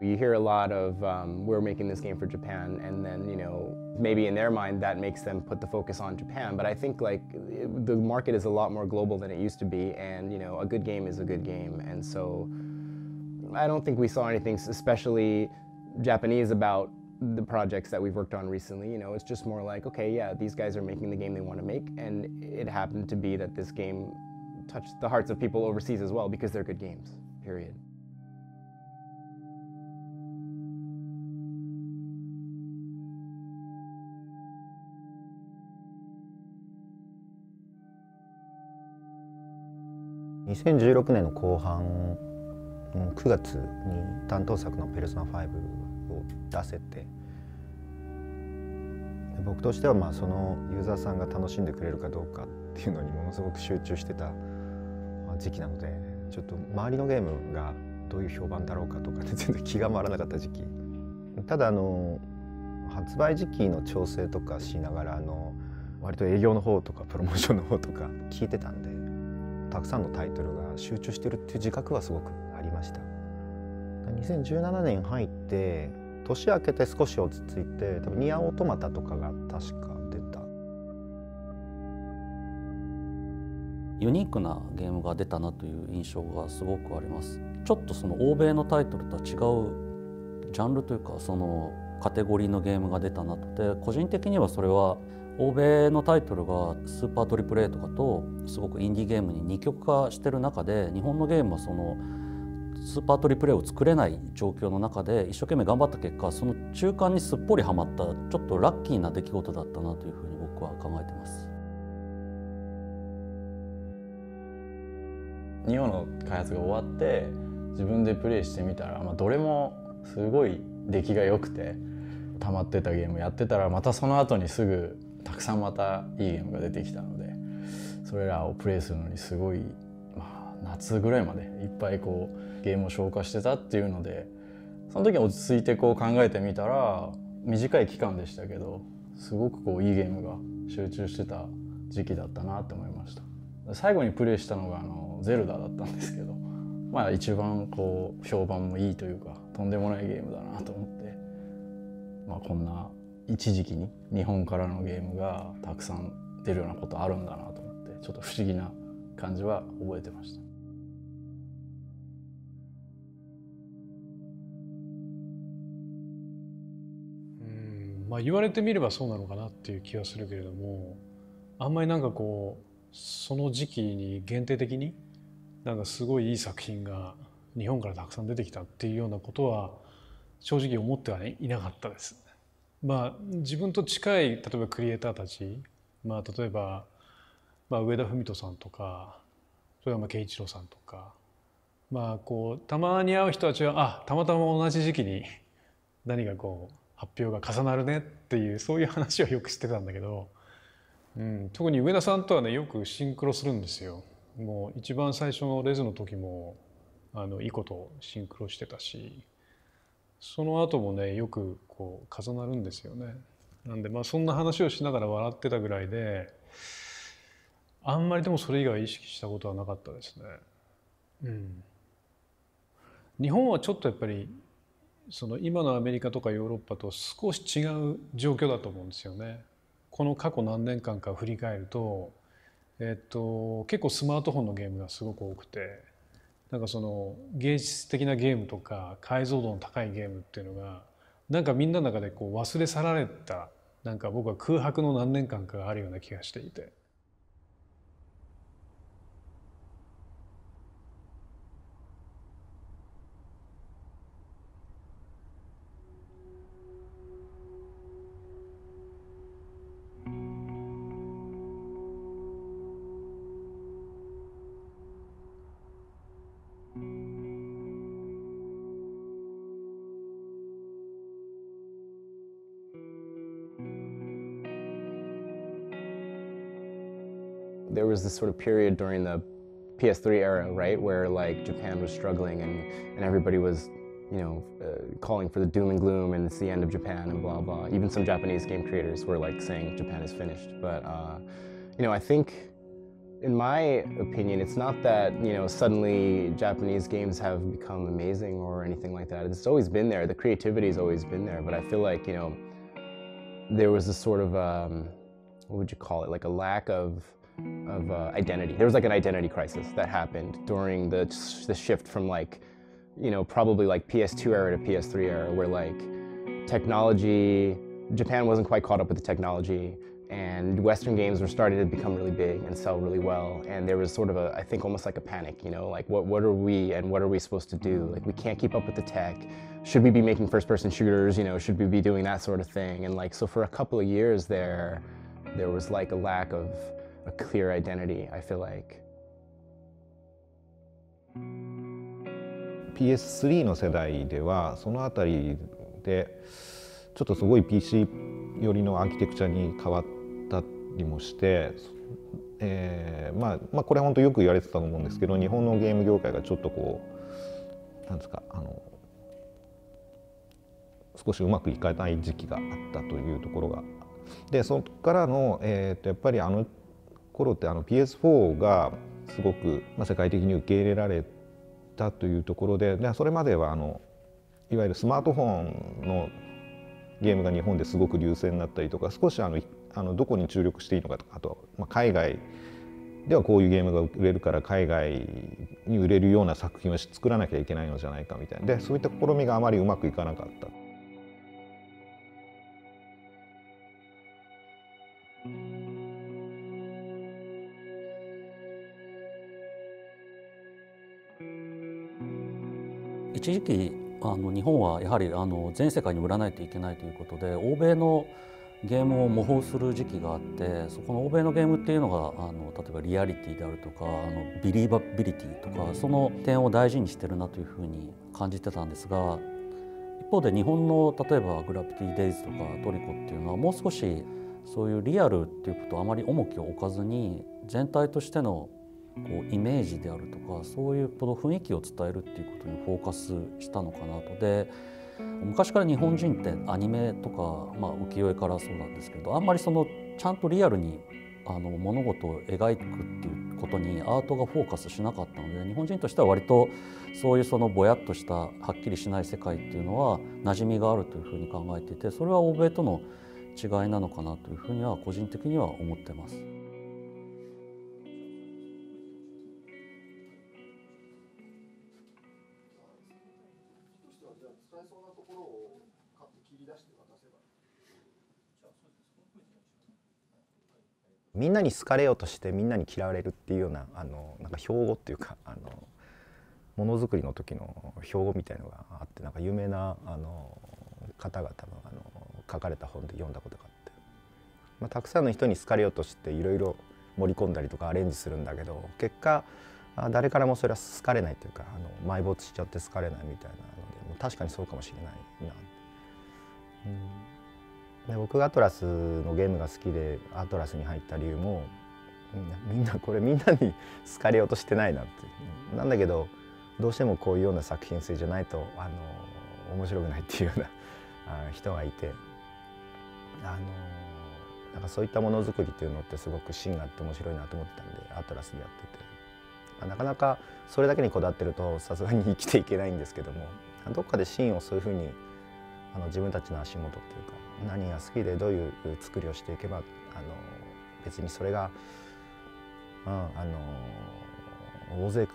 You hear a lot of, we're making this game for Japan, and then, maybe in their mind that makes them put the focus on Japan, but I think the market is a lot more global than it used to be, and a good game is a good game, and so I don't think we saw anything especially Japanese about the projects that we've worked on recently. It's just more like, okay, yeah, these guys are making the game they want to make, and it happened to be that this game touched the hearts of people overseas as well because they're good games, period. 2016年の後半9月に担当作の「ペルソナ5」を出せて、僕としてはそのユーザーさんが楽しんでくれるかどうかっていうのにものすごく集中してた時期なので、ちょっと周りのゲームがどういう評判だろうかとかで全然気が回らなかった時期。ただ発売時期の調整とかしながら割と営業の方とかプロモーションの方とか聞いてたんで、たくさんのタイトルが集中してるっていう自覚はすごくありました。2017年入って年明けて少し落ち着いて、多分ニアオートマタとかが確か出た。ユニークなゲームが出たなという印象がすごくあります。ちょっとその欧米のタイトルとは違うジャンルというか、そのカテゴリーのゲームが出たなと。で、個人的にはそれは欧米のタイトルがスーパートリプル A とかとすごくインディーゲームに二極化してる中で、日本のゲームはそのスーパートリプル A を作れない状況の中で一生懸命頑張った結果、その中間にすっぽりはまったちょっとラッキーな出来事だったなというふうに僕は考えてます。2話の開発が終わって自分でプレイしてみたら、どれもすごい出来が良くて、溜まってたゲームやってたらまたその後にすぐたくさんまたいいゲームが出てきたので、それらをプレイするのにすごい、夏ぐらいまでいっぱいゲームを消化してたっていうので、その時落ち着いて考えてみたら短い期間でしたけど、すごくいいゲームが集中してた時期だったなって思いました。最後にプレイしたのがゼルダだったんですけど、一番評判もいいというかとんでもないゲームだなと思って、こんな一時期に日本からのゲームがたくさん出るようなことあるんだなと思って、ちょっと不思議な感じは覚えてました。言われてみればそうなのかなっていう気はするけれども、あんまりその時期に限定的にすごいいい作品が日本からたくさん出てきたっていうようなことは正直思ってはいなかったです。自分と近い例えばクリエイターたち、例えば、上田文人さんとか富山圭一郎さんとか、たまに会う人たちはたまたま同じ時期に何か発表が重なるねっていう、そういう話はよくしてたんだけど、特に上田さんとはねよくシンクロするんですよ。もう一番最初のレズの時もイコとシンクロしてたし、その後もねよく重なるんですよね。なんでそんな話をしながら笑ってたぐらいで、あんまりでもそれ以外意識したことはなかったですね。日本はちょっとやっぱり今のアメリカとかヨーロッパと少し違う状況だと思うんですよね。この過去何年間か振り返ると、結構スマートフォンのゲームがすごく多くて、芸術的なゲームとか解像度の高いゲームっていうのがみんなの中で忘れ去られた、僕は空白の何年間かがあるような気がしていて。There was this sort of period during the PS3 era, right, where Japan was struggling and everybody was, calling for the doom and gloom and it's the end of Japan and blah blah. Even some Japanese game creators were saying Japan is finished. But I think in my opinion, it's not that, you know, suddenly Japanese games have become amazing or anything like that. It's always been there. The creativity has always been there. But I feel like, you know, there was a sort of, what would you call it? Like a lack of identity. There was like an identity crisis that happened during the shift from like, you know, probably like PS2 era to PS3 era, where like technology, Japan wasn't quite caught up with the technology, and Western games were starting to become really big and sell really well. And there was sort of I think almost like a panic, you know, like what are we and what are we supposed to do? Like we can't keep up with the tech. Should we be making first-person shooters? You know, should we be doing that sort of thing? And like, so for a couple of years there was like a lack of a clear identity, I feel like. PS3 の世代ではそのあたりでちょっとすごい PC 寄りのアーキテクチャに変わったりもして、まあこれは本当よく言われてたと思うんですけど、日本のゲーム業界がちょっとこうなんですか、少しうまくいかない時期があったというところが、でそこからの、やっぱり頃ってPS4 がすごく、世界的に受け入れられたというところで、それまではいわゆるスマートフォンのゲームが日本ですごく優勢になったりとか、少しどこに注力していいのかとか、あと、海外ではこういうゲームが売れるから海外に売れるような作品を作らなきゃいけないのじゃないかみたいな、でそういった試みがあまりうまくいかなかった。一時期日本はやはり全世界に売らないといけないということで、欧米のゲームを模倣する時期があって、そこの欧米のゲームっていうのが例えばリアリティであるとかビリーバビリティとか、その点を大事にしてるなというふうに感じてたんですが、一方で日本の例えばグラビティデイズとかトリコっていうのはもう少しそういうリアルっていうことをあまり重きを置かずに、全体としてのこうイメージであるとか、そういうこの雰囲気を伝えるっていうことにフォーカスしたのかなと。で、昔から日本人ってアニメとか、浮世絵からそうなんですけど、あんまりちゃんとリアルに物事を描くっていうことにアートがフォーカスしなかったので、日本人としては割とそういうぼやっとしたはっきりしない世界っていうのは馴染みがあるというふうに考えていて、それは欧米との違いなのかなというふうには個人的には思ってます。みんなに好かれようとしてみんなに嫌われるっていうようななんか標語っていうかものづくりの時の標語みたいのがあって、なんか有名な方が多分書かれた本で読んだことがあって、たくさんの人に好かれようとしていろいろ盛り込んだりとかアレンジするんだけど、結果誰からもそれは好かれないというか埋没しちゃって好かれないみたいなので、確かにそうかもしれないな。で僕がアトラスのゲームが好きでアトラスに入った理由も、みんなに好かれようとしてないなって、なんだけどどうしてもこういうような作品性じゃないと面白くないっていうような人がいて、なんかそういったものづくりっていうのってすごく芯があって面白いなと思ってたんでアトラスでやってて、なかなかそれだけにこだわってるとさすがに生きていけないんですけども、どっかで芯をそういうふうに自分たちの足元っていうか、何が好きでどういう作りをしていけば別にそれが、大勢に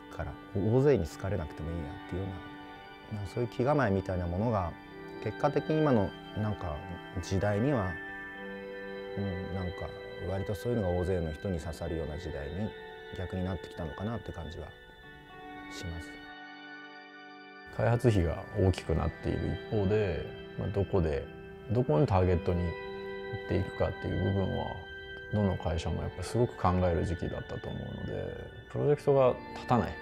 好かれなくてもいいやっていうような、そういう気構えみたいなものが結果的に今のなんか時代には、なんか割とそういうのが大勢の人に刺さるような時代に逆になってきたのかなって感じはします。開発費が大きくなっている一方で、どこにターゲットに持っていくかっていう部分はどの会社もやっぱりすごく考える時期だったと思うので、プロジェクトが立たない、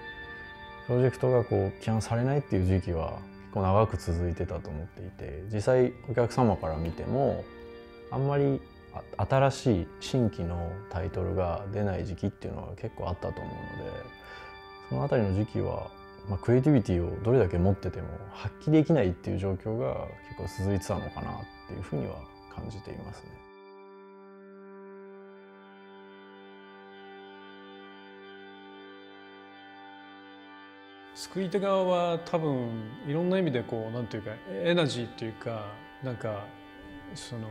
プロジェクトが規範されないっていう時期は結構長く続いてたと思っていて、実際お客様から見てもあんまり新しい新規のタイトルが出ない時期っていうのは結構あったと思うので、そのあたりの時期はクリエイティビティをどれだけ持ってても発揮できないっていう状況が結構続いてたのかなっていうふうには感じていますね。作り手側は多分いろんな意味でこうなんていうかエナジーっていうかなんかその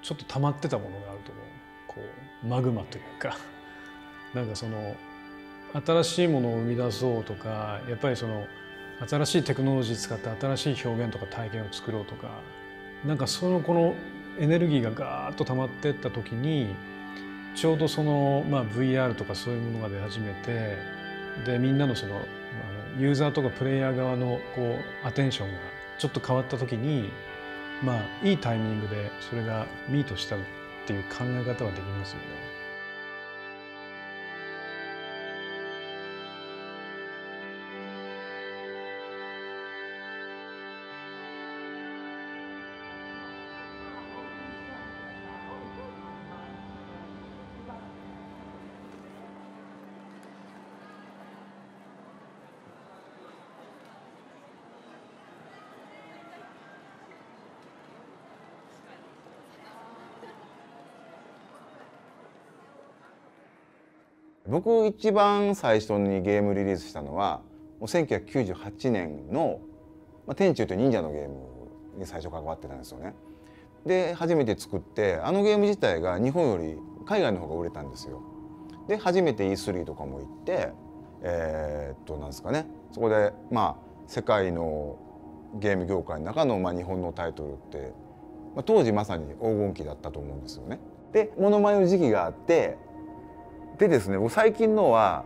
ちょっと溜まってたものがあると思う。こうマグマというかなんかその新しいものを生み出そうとかやっぱりその新しいテクノロジー使って新しい表現とか体験を作ろうとかなんかそのこのエネルギーがガーッと溜まっていった時にちょうどその、VR とかそういうものが出始めてでみんなのそのユーザーとかプレイヤー側のこうアテンションがちょっと変わった時にいいタイミングでそれがミートしたっていう考え方はできますよね。僕一番最初にゲームリリースしたのはもう1998年の「天誅」という忍者のゲームに最初関わってたんですよね。で初めて作ってあのゲーム自体が日本より海外の方が売れたんですよ。で初めて E3 とかも行ってなんですかねそこで世界のゲーム業界の中の日本のタイトルって当時まさに黄金期だったと思うんですよね。で物迷う時期があってでですね、最近のは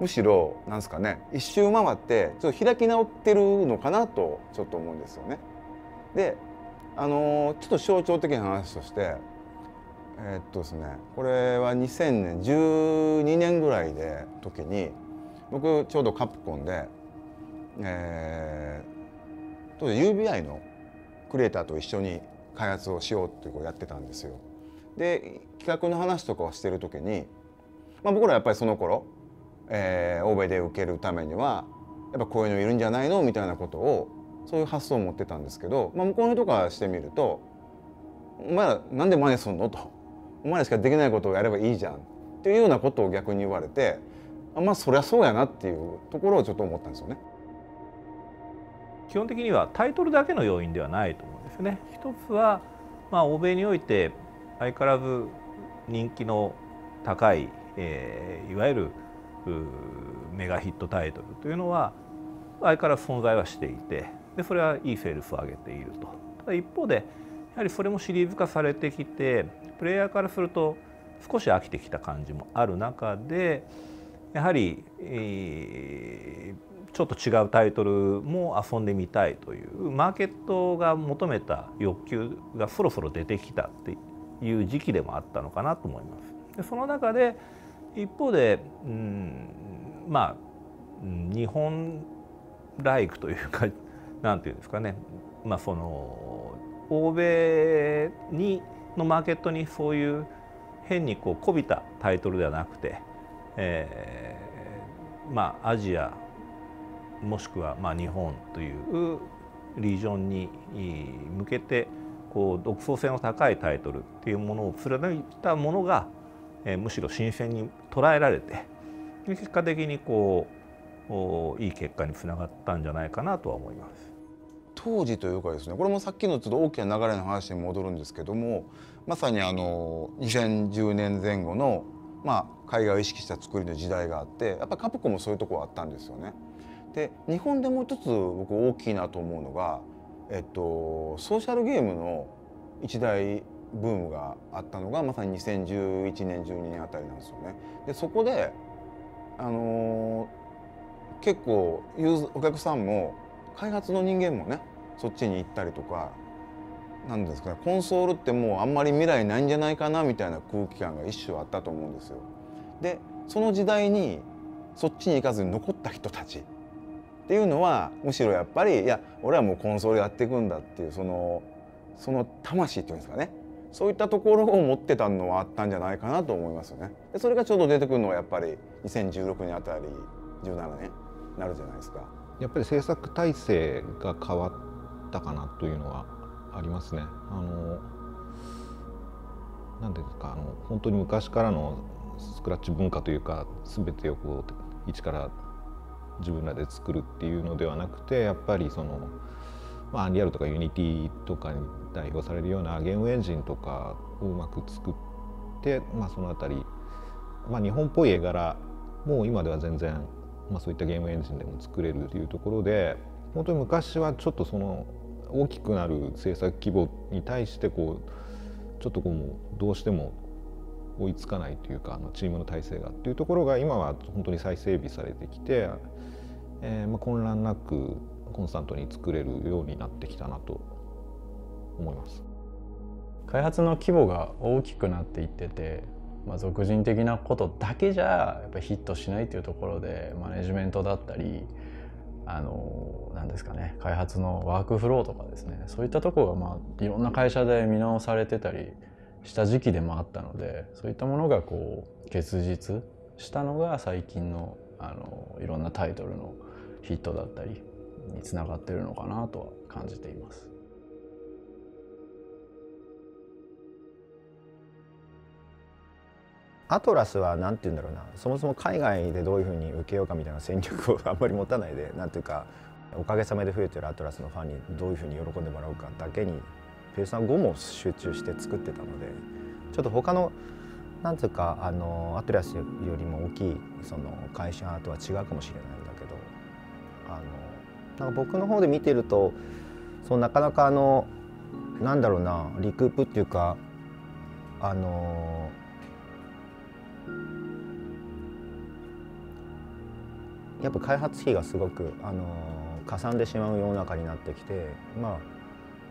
むしろなんですかね一周回ってちょっと開き直ってるのかなとちょっと思うんですよね。でちょっと象徴的な話としてですねこれは2012年ぐらいで時に僕ちょうどカプコンで、当時 UBI のクリエイターと一緒に開発をしようってこうやってたんですよ。で企画の話とかをしてる時に僕らはやっぱりその頃、欧米で受けるためにはやっぱこういうのいるんじゃないのみたいなことをそういう発想を持ってたんですけど、向こうの人からしてみると「お前らなんで真似すんの?」と「お前らしかできないことをやればいいじゃん」っていうようなことを逆に言われてそりゃそうやなっていうところをちょっと思ったんですよね。基本的にはタイトルだけの要因ではないと思うんですよね。一つは、欧米において相変わらず人気の高いいわゆるメガヒットタイトルというのは相変わらず存在はしていてでそれはいいセールスを上げていると。ただ一方でやはりそれもシリーズ化されてきてプレイヤーからすると少し飽きてきた感じもある中でやはり、ちょっと違うタイトルも遊んでみたいというマーケットが求めた欲求がそろそろ出てきたっていう時期でもあったのかなと思います。でその中で一方で、日本ライクというかなんていうんですかね、その欧米のマーケットにそういう変にこびたタイトルではなくて、アジアもしくは日本というリージョンに向けて独創性の高いタイトルっていうものを貫いたものがむしろ新鮮に捉えられて結果的にいい結果につながったんじゃないかなとは思います。当時というかですねこれもさっきのちょっと大きな流れの話に戻るんですけどもまさに2010年前後の海外を意識した作りの時代があってやっぱりカプコンもそういうところあったんですよね。で日本でもう一つ僕大きいなと思うのが、ソーシャルゲームの一大ブームがあったのがまさに2011年12年あたりなんですよね。でそこで、結構お客さんも開発の人間もねそっちに行ったりとかなんですかねコンソールってもうあんまり未来ないんじゃないかなみたいな空気感が一瞬あったと思うんですよ。でその時代にそっちに行かずに残った人たちっていうのはむしろやっぱりいや俺はもうコンソールやっていくんだっていうその魂っていうんですかねそういったところを持ってたのはあったんじゃないかなと思いますよね。でそれがちょうど出てくるのはやっぱり2016年あたり17年になるじゃないですか。やっぱり制作体制が変わったかなというのはありますね。なんていうんですか本当に昔からのスクラッチ文化というか全てを一から自分らで作るっていうのではなくて、やっぱりその、アンリアルとかユニティとかに代表されるようなゲームエンジンとかをうまく作って、そのあたり、日本っぽい絵柄も今では全然、そういったゲームエンジンでも作れるというところで、本当に昔はちょっとその大きくなる制作規模に対してこうちょっとこうどうしても追いつかないというか、チームの体制がっていうところが今は本当に再整備されてきて、混乱なくコンスタントに作れるようになってきたなと思います。開発の規模が大きくなっていってて、俗人的なことだけじゃやっぱりヒットしないというところで、マネジメントだったりなんですかね、開発のワークフローとかですね、そういったところがいろんな会社で見直されてたりした時期でもあったので、そういったものがこう結実したのが最近のいろんなタイトルのヒットだったりにつながっているのかなとは感じています。アトラスは何て言うんだろうな、そもそも海外でどういうふうに受けようかみたいな戦略をあんまり持たないで、なんていうかおかげさまで増えてるアトラスのファンにどういうふうに喜んでもらうかだけにペルソナ5も集中して作ってたので、ちょっと他のなんていうかアトラスよりも大きいその会社とは違うかもしれないんだけど、なんか僕の方で見てるとなかなかなんだろうな、リクープっていうかやっぱ開発費がすごくかさんでしまう世の中になってきて、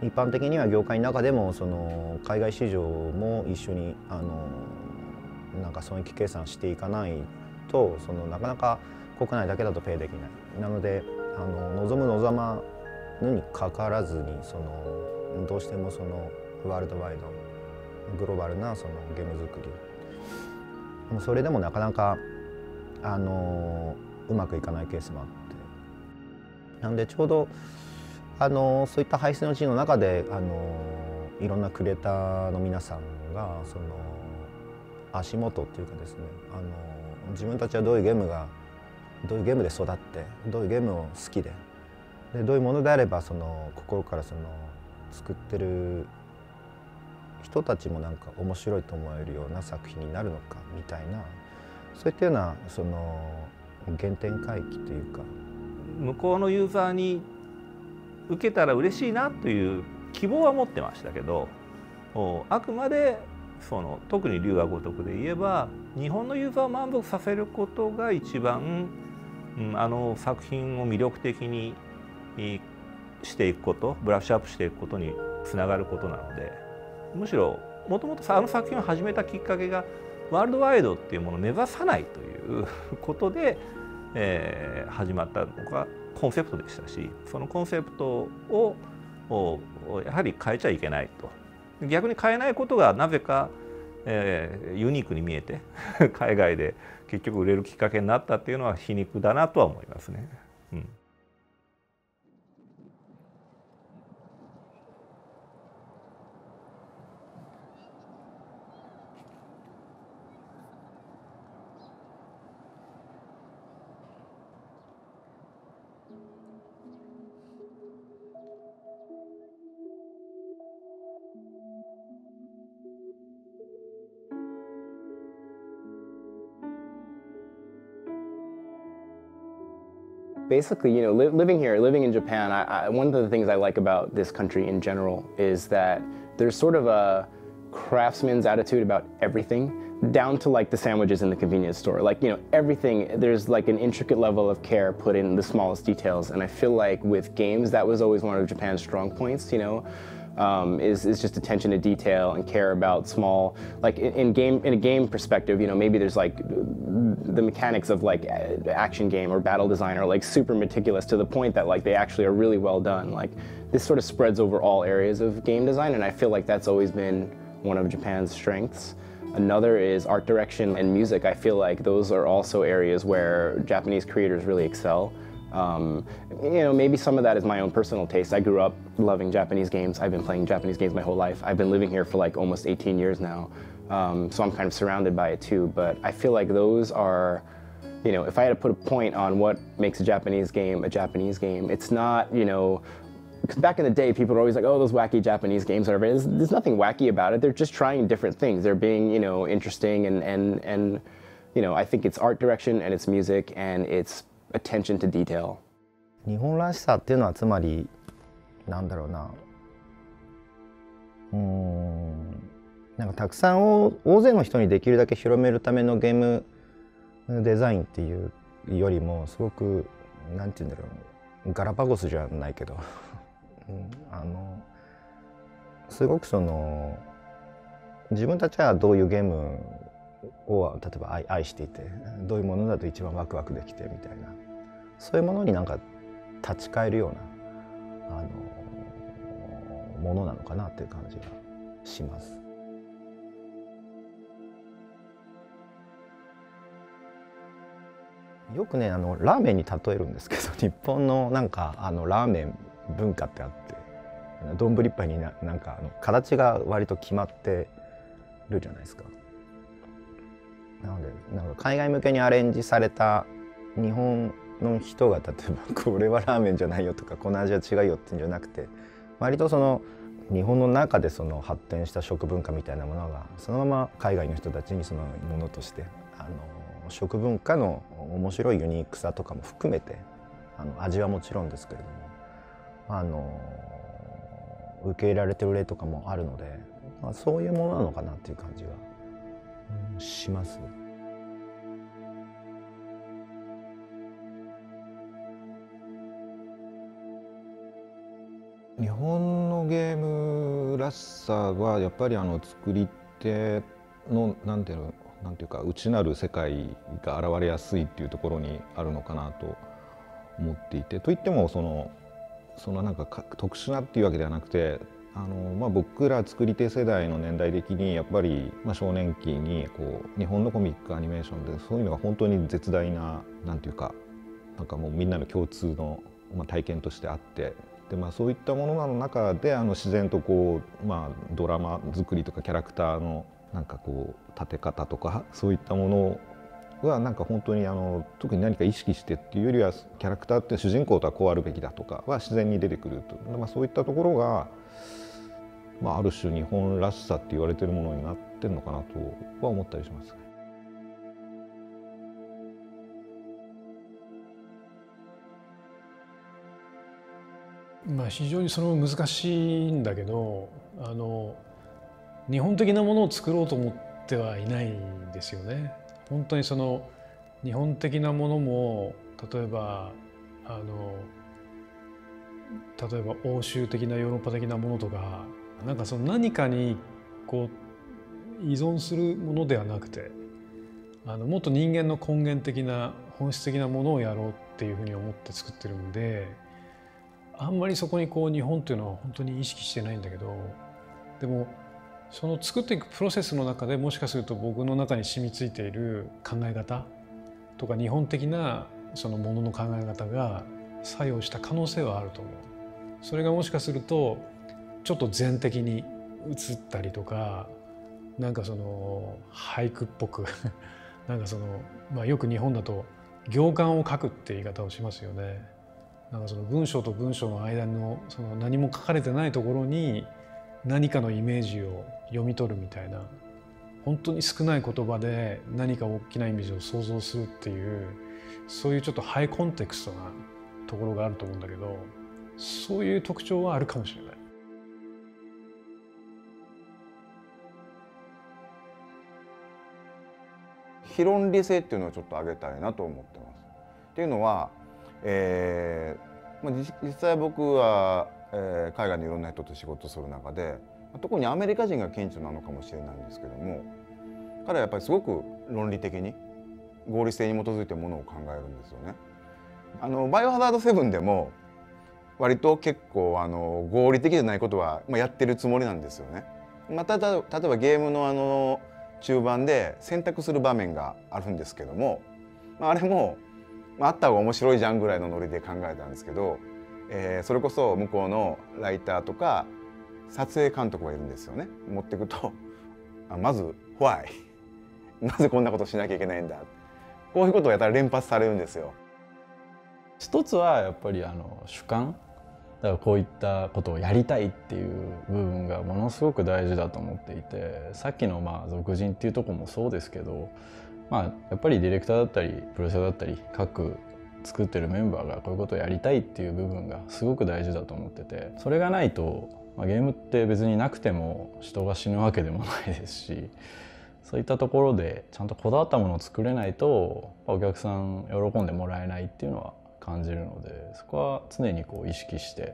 一般的には業界の中でもその海外市場も一緒になんか損益計算していかないとなかなか国内だけだとペイできない。なので望む望まぬにかかわらずにどうしてもワールドワイドグローバルなゲーム作り、それでもなかなかうまくいかないケースもあって、なのでちょうどそういった排出の地の中でいろんなクリエイターの皆さんが足元っていうかですね、自分たちはどういうゲームで育ってどういうゲームを好きでどういうものであれば心から作ってる人たちもなんか面白いと思えるような作品になるのかみたいな、そういったような原点回帰というか、向こうのユーザーに受けたら嬉しいなという希望は持ってましたけど、あくまで特に龍が如くで言えば日本のユーザーを満足させることが一番、作品を魅力的にしていくこと、ブラッシュアップしていくことにつながることなので、むしろもともと作品を始めたきっかけがワールドワイドっていうものを目指さないということで、始まったのがコンセプトでしたし、そのコンセプトをやはり変えちゃいけないと。逆に変えないことがなぜか、ユニークに見えて海外で結局売れるきっかけになったっていうのは皮肉だなとは思いますね。Basically, living here, living in Japan, one of the things I like about this country in general is that there's sort of a craftsman's attitude about everything, down to like the sandwiches in the convenience store. Like, everything, there's like an intricate level of care put in the smallest details. And I feel like with games, that was always one of Japan's strong points, is just attention to detail and care about small, like in a game perspective, maybe there's like the mechanics of like action game or battle design are like super meticulous to the point that like they actually are really well done. Like this sort of spreads over all areas of game design, and I feel like that's always been one of Japan's strengths. Another is art direction and music. I feel like those are also areas where Japanese creators really excel. Maybe some of that is my own personal taste. I grew up loving Japanese games. I've been playing Japanese games my whole life. I've been living here for like almost 18 years now. So I'm kind of surrounded by it too. But I feel like those are You know, if I had to put a point on what makes a Japanese game, it's not, you know, because back in the day, people were always like, oh, those wacky Japanese games, whatever. There's nothing wacky about it. They're just trying different things. They're being, you know, interesting and you know, I think it's art direction and it's music and it's attention to detail. 日本らしさっていうのはつまりなんだろうな、なんかたくさん大勢の人にできるだけ広めるためのゲームデザインっていうよりもすごくなんて言うんだろう、ガラパゴスじゃないけどすごくその自分たちはどういうゲームを例えば愛していてどういうものだと一番ワクワクできてみたいな、そういうものになんか立ち返るようなものなのかなっていう感じがします。よくねラーメンに例えるんですけど、日本のなんかラーメン文化ってあって、丼一杯になんか形が割と決まってるじゃないですか。なのでなんか海外向けにアレンジされた日本の人が例えばこれはラーメンじゃないよとかこの味は違うよっていうんじゃなくて、割とその日本の中でその発展した食文化みたいなものがそのまま海外の人たちにそのものとして食文化の面白いユニークさとかも含めて味はもちろんですけれども受け入れられてる例とかもあるので、そういうものなのかなっていう感じがします。日本のゲームらしさはやっぱり作り手のなんていうか内なる世界が現れやすいっていうところにあるのかなと思っていて、といってもそのなんか特殊なっていうわけではなくて僕ら作り手世代の年代的にやっぱり少年期にこう日本のコミックアニメーションでそういうのが本当に絶大ななんていうかなんかもうみんなの共通の体験としてあって。でそういったものの中で自然とこう、ドラマ作りとかキャラクターのなんかこう立て方とかそういったものはなんか本当に特に何か意識してっていうよりはキャラクターって主人公とはこうあるべきだとかは自然に出てくると、そういったところが、ある種日本らしさって言われてるものになってるのかなとは思ったりします。非常にそれも難しいんだけど日本的なものを作ろうと思ってはいないんですよね。本当にその日本的なものも例えば欧州的なヨーロッパ的なものとかなんかその何かにこう依存するものではなくてもっと人間の根源的な本質的なものをやろうっていうふうに思って作ってるんで。あんまりそこにこう日本っていうのは本当に意識してないんだけど、でもその作っていくプロセスの中でもしかすると僕の中に染みついている考え方とか日本的なそのものの考え方が作用した可能性はあると思う。それがもしかするとちょっと禅的に映ったりとかなんかその俳句っぽくなんかその、よく日本だと行間を書くって言い方をしますよね。なんかその文章と文章の間のその何も書かれてないところに何かのイメージを読み取るみたいな、本当に少ない言葉で何か大きなイメージを想像するっていうそういうちょっとハイコンテクストなところがあると思うんだけど、そういう特徴はあるかもしれない。非論理性っていうのをちょっと挙げたいなと思ってます。っていうのは実際僕は、海外にいろんな人と仕事する中で特にアメリカ人が顕著なのかもしれないんですけども、彼はやっぱりすごく論理的に合理性に基づいてものを考えるんですよね。バイオハザード7でも割と結構合理的じゃないことは、やってるつもりなんですよね。例えばゲームの中盤で選択する場面があるんですけども、あれもあった方が面白いじゃんぐらいのノリで考えたんですけど、それこそ向こうのライターとか撮影監督がいるんですよね。持っていくとまず「Why? なぜこんなことしなきゃいけないんだ」こういうことをやったら連発されるんですよ。一つはやっぱり主観だからこういったことをやりたいっていう部分がものすごく大事だと思っていて、さっきの俗人っていうところもそうですけど、やっぱりディレクターだったりプロデューサーだったり各作ってるメンバーがこういうことをやりたいっていう部分がすごく大事だと思ってて、それがないと、ゲームって別になくても人が死ぬわけでもないですし、そういったところでちゃんとこだわったものを作れないとお客さん喜んでもらえないっていうのは感じるので、そこは常に意識して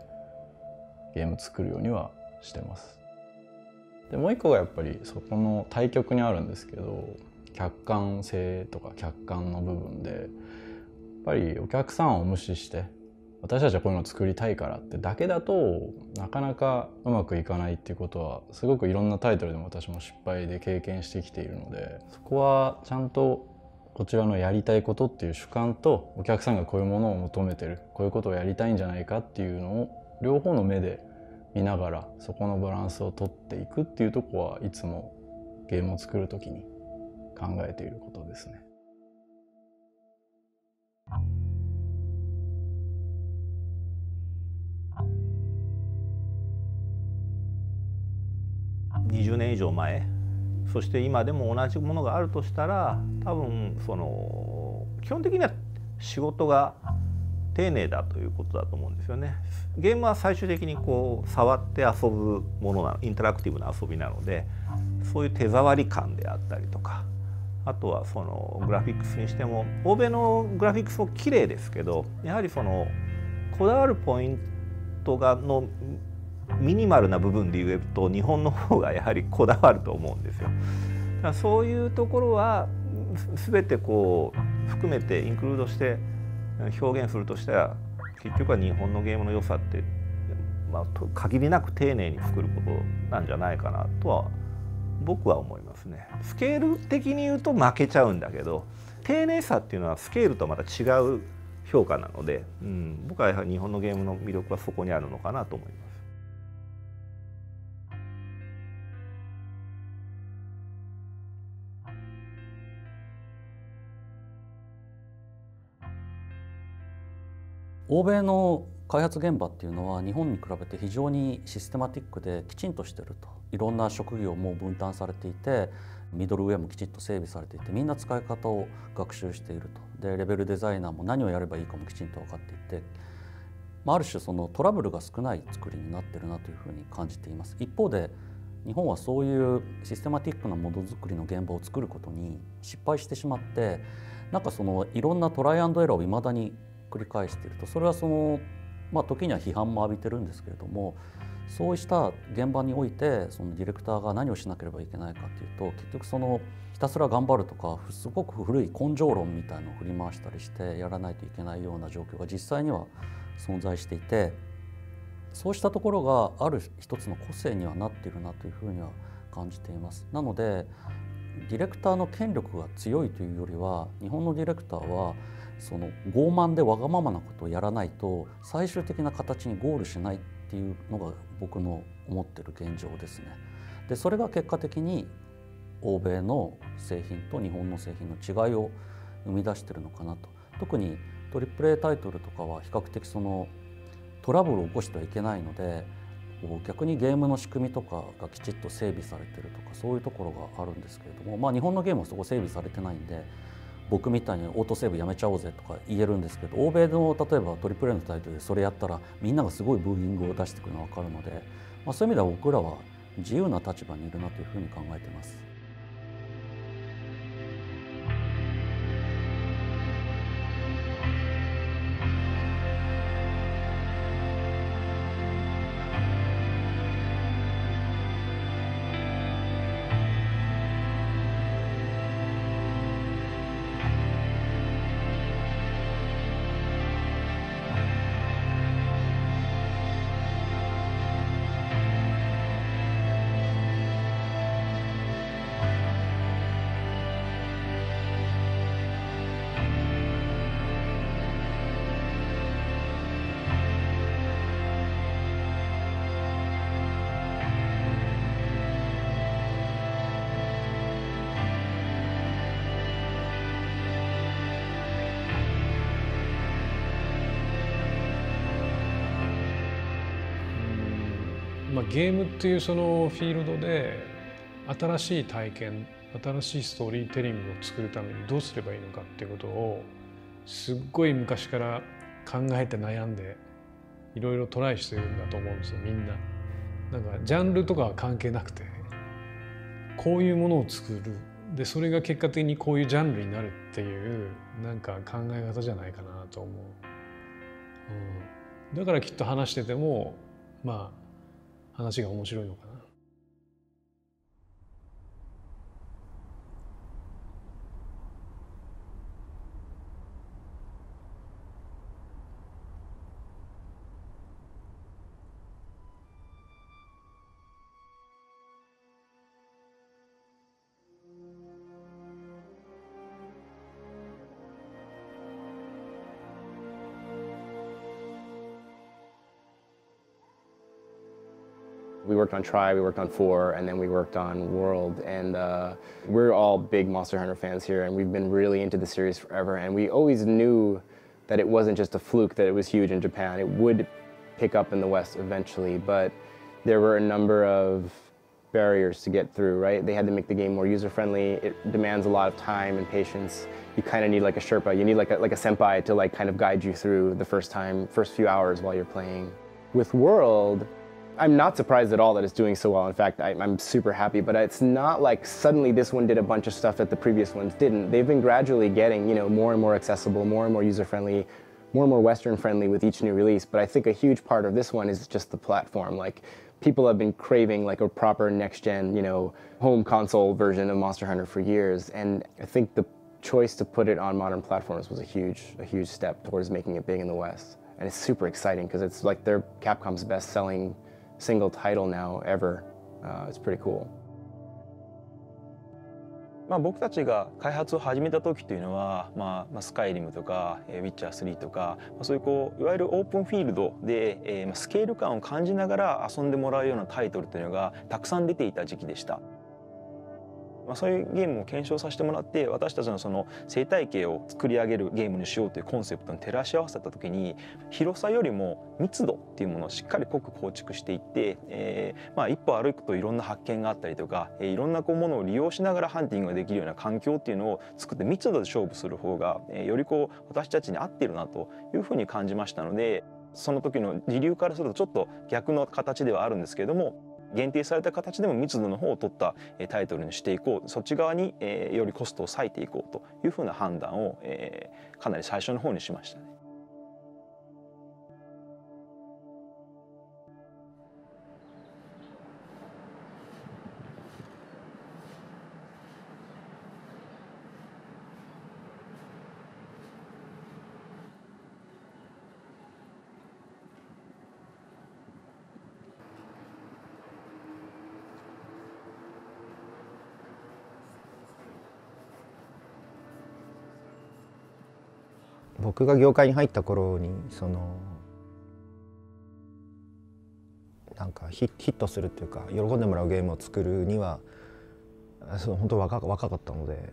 ゲーム作るようにはしてます。でもう一個がやっぱりそこの対極にあるんですけど、客観性とか客観の部分で、やっぱりお客さんを無視して私たちはこういうのを作りたいからってだけだとなかなかうまくいかないっていうことはすごくいろんなタイトルでも私も失敗で経験してきているので、そこはちゃんとこちらのやりたいことっていう主観とお客さんがこういうものを求めてる、こういうことをやりたいんじゃないかっていうのを両方の目で見ながらそこのバランスを取っていくっていうところはいつもゲームを作るときに考えていることですね。20年以上前、そして今でも同じものがあるとしたら、多分基本的には仕事が丁寧だということだと思うんですよね。ゲームは最終的に触って遊ぶものインタラクティブな遊びなので、そういう手触り感であったりとか、あとはグラフィックスにしても欧米のグラフィックスも綺麗ですけど、やはりこだわるポイントのミニマルな部分で言うと日本の方がやはりこだわると思うんですよ。だからそういうところは全て含めてインクルードして表現するとしたら、結局は日本のゲームの良さって、限りなく丁寧に作ることなんじゃないかなとは僕は思いますね。スケール的に言うと負けちゃうんだけど、丁寧さっていうのはスケールとまた違う評価なので、僕はやはり日本のゲームの魅力はそこにあるのかなと思います。欧米の開発現場っていうのは日本に比べて非常にシステマティックできちんとしてると。いろんな職業も分担されていて、ミドルウェアもきちっと整備されていて、みんな使い方を学習していると。でレベルデザイナーも何をやればいいかもきちんと分かっていて、ある種トラブルが少ない作りになってるなというふうに感じています。一方で日本はそういうシステマティックなものづくりの現場を作ることに失敗してしまって、いろんなトライアンドエラーをいまだに繰り返していると。それは時には批判も浴びてるんですけれども、そうした現場においてディレクターが何をしなければいけないかというと、結局ひたすら頑張るとか、すごく古い根性論みたいのを振り回したりしてやらないといけないような状況が実際には存在していて、そうしたところがある一つの個性にはなっているなというふうには感じています。なのでディレクターの権力が強いというよりは、日本のディレクターは傲慢でわがままなことをやらないと最終的な形にゴールしないっていうのが僕の思ってる現状ですね。でそれが結果的に欧米の製品と日本の製品の違いを生み出してるのかなと。特にAAAタイトルとかは比較的トラブルを起こしてはいけないので、逆にゲームの仕組みとかがきちっと整備されてるとか、そういうところがあるんですけれども、日本のゲームはそこ整備されてないんで、僕みたいにオートセーブやめちゃおうぜとか言えるんですけど、欧米の例えばAAAのタイトルでそれやったらみんながすごいブーイングを出してくるのが分かるので、そういう意味では僕らは自由な立場にいるなというふうに考えています。ゲームっていうそのフィールドで新しい体験、新しいストーリーテリングを作るためにどうすればいいのかっていうことをすっごい昔から考えて悩んでいろいろトライしてるんだと思うんですよ、みんな。なんかジャンルとかは関係なくて、こういうものを作る、でそれが結果的にこういうジャンルになるっていうなんか考え方じゃないかなと思う。だからきっと話しててもまあ話が面白いのかな。We worked on Try, we worked on 4, and then we worked on World. And we're all big Monster Hunter fans here, and we've been really into the series forever. And we always knew that it wasn't just a fluke that it was huge in Japan. It would pick up in the West eventually, but there were a number of barriers to get through, right? They had to make the game more user-friendly. It demands a lot of time and patience. You kind of need like a Sherpa. You need like a senpai to like kind of guide you through the first few hours while you're playing. With World, I'm not surprised at all that it's doing so well. In fact, I'm super happy, but it's not like suddenly this one did a bunch of stuff that the previous ones didn't. They've been gradually getting, you know, more and more accessible, more and more user-friendly, more and more Western-friendly with each new release. But I think a huge part of this one is just the platform. Like, people have been craving like a proper next-gen, you know, home console version of Monster Hunter for years. And I think the choice to put it on modern platforms was a huge step towards making it big in the West. And it's super exciting because it's like they're Capcom's best-selling single title now ever. It's pretty cool. 僕たちが開発を始めた時というのは、スカイリムとかウィッチャー3とか、そういうこういわゆるオープンフィールドで、スケール感を感じながら遊んでもらうようなタイトルというのがたくさん出ていた時期でした。そういうゲームを検証させてもらって、私たちのその生態系を作り上げるゲームにしようというコンセプトに照らし合わせた時に、広さよりも密度っていうものをしっかり濃く構築していって、一歩歩くといろんな発見があったりとか、いろんなものを利用しながらハンティングができるような環境っていうのを作って、密度で勝負する方が、よりこう私たちに合っているなというふうに感じましたので、その時の時流からするとちょっと逆の形ではあるんですけれども、限定された形でも密度の方を取ったタイトルにしていこう、そっち側によりコストを割いていこうというふうな判断をかなり最初の方にしましたね。僕が業界に入った頃にそのなんかヒットするっていうか喜んでもらうゲームを作るには本当若かったので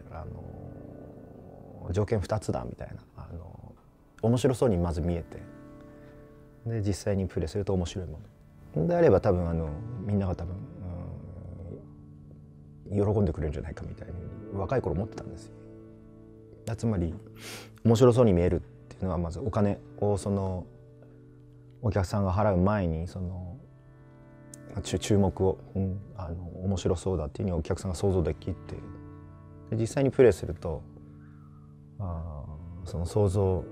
条件2つだみたいな面白そうにまず見えてで実際にプレイすると面白いものであれば多分みんなが多分、喜んでくれるんじゃないかみたいに若い頃思ってたんですよ。つまり面白そうに見えるっていうのはまずお金をそのお客さんが払う前にその注目を、面白そうだっていうふうにお客さんが想像できてで実際にプレイするとその想像を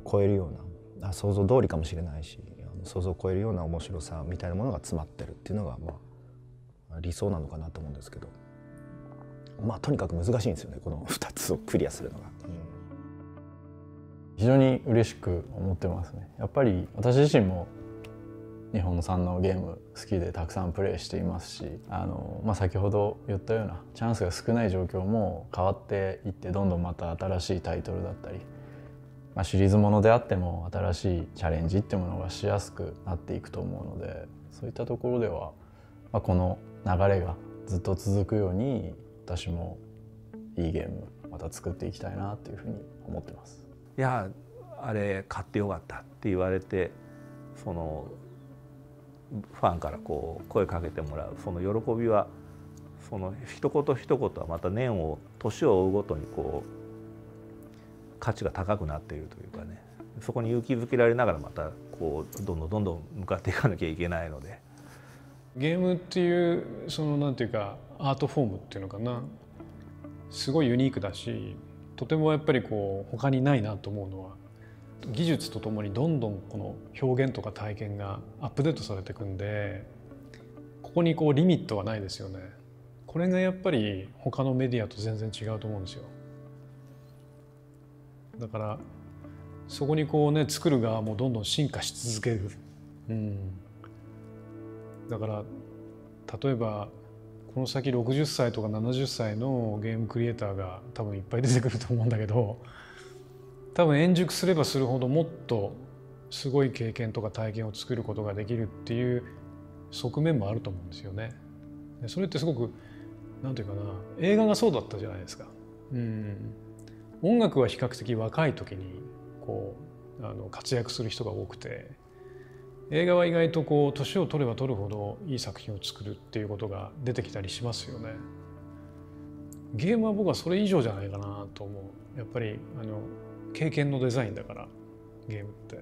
超えるような想像通りかもしれないし想像を超えるような面白さみたいなものが詰まってるっていうのが、理想なのかなと思うんですけど。とにかく難しいんですよね、この2つをクリアするのが。非常に嬉しく思ってますね。やっぱり私自身も日本産のゲーム好きでたくさんプレイしていますし、先ほど言ったようなチャンスが少ない状況も変わっていってどんどんまた新しいタイトルだったり、シリーズものであっても新しいチャレンジっていうものがしやすくなっていくと思うので、そういったところでは、この流れがずっと続くように私もいいゲームまた作っていきたいなっていうふうに思ってます。いやあれ買ってよかったって言われてファンからこう声かけてもらうその喜びはその一言一言はまた年を年を追うごとにこう価値が高くなっているというかね、そこに勇気づけられながらまたこうどんどん向かっていかなきゃいけないので。ゲームっていうそのなんていうかアートフォームっていうのかな、すごいユニークだし、とてもやっぱりこう他にないなと思うのは、技術とともにどんどんこの表現とか体験がアップデートされていくんで、ここにこうリミットはないですよね。これがやっぱり他のメディアと全然違うと思うんですよ。だからそこにこうね、作る側もどんどん進化し続ける。だから例えばこの先60歳とか70歳のゲームクリエイターが多分いっぱい出てくると思うんだけど、多分円熟すればするほどもっとすごい経験とか体験を作ることができるっていう側面もあると思うんですよね。それってすごくなんていうかな、映画がそうだったじゃないですか。音楽は比較的若い時にこう活躍する人が多くて、映画は意外とこう年を取れば取るほどいい作品を作るっていうことが出てきたりしますよね。ゲームは僕はそれ以上じゃないかなと思う。やっぱり経験のデザインだからゲームって。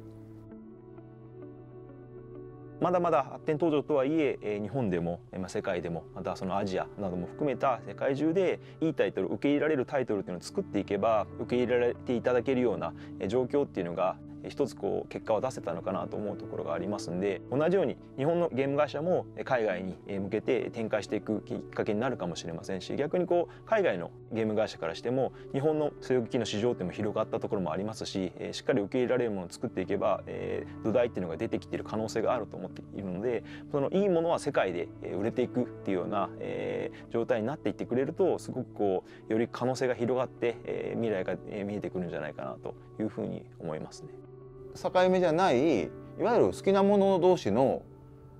まだまだ発展途上とはいえ、日本でも世界でもまたそのアジアなども含めた世界中でいいタイトル、受け入れられるタイトルっていうのを作っていけば、受け入れられていただけるような状況っていうのが一つこう結果を出せたのかなと思うところがありますんで、同じように日本のゲーム会社も海外に向けて展開していくきっかけになるかもしれませんし、逆にこう海外のゲーム会社からしても日本の据え置きの市場っていうのも広がったところもありますし、しっかり受け入れられるものを作っていけば土台っていうのが出てきている可能性があると思っているので、そのいいものは世界で売れていくっていうような状態になっていってくれると、すごくこうより可能性が広がって未来が見えてくるんじゃないかなというふうに思いますね。境目じゃないいわゆる好きなもの同士の、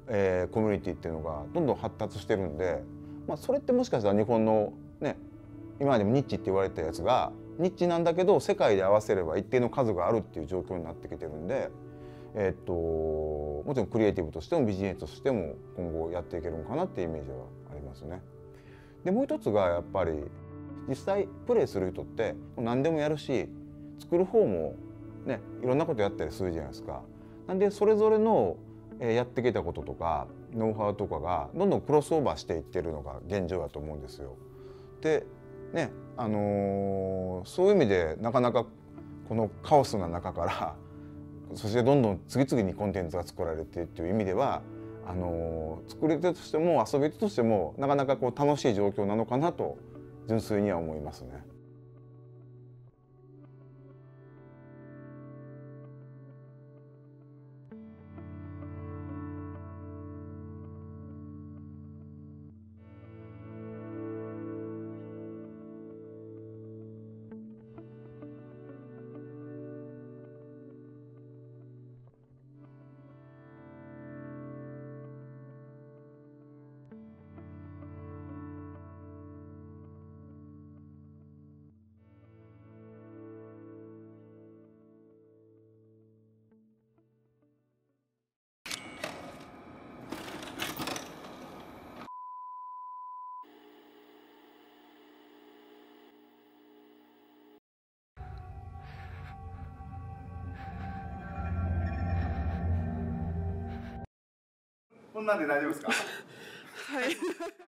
コミュニティっていうのがどんどん発達してるんで、それってもしかしたら日本のね、今までもニッチって言われたやつがニッチなんだけど世界で合わせれば一定の数があるっていう状況になってきてるんで、もちろんクリエイティブとしてもビジネスとしても今後やっていけるのかなっていうイメージはありますね。でもう一つがやっぱり実際プレイする人って何でもやるし、作る方もね、いろんなことやったりするじゃないですか。なんでそれぞれのやってきたこととかノウハウとかがどんどんクロスオーバーしていってるのが現状だと思うんですよ。でね、そういう意味でなかなかこのカオスな中からそしてどんどん次々にコンテンツが作られてっていう意味では作り手としても遊び手としてもなかなかこう楽しい状況なのかなと純粋には思いますね。こんなんで大丈夫ですか？はい。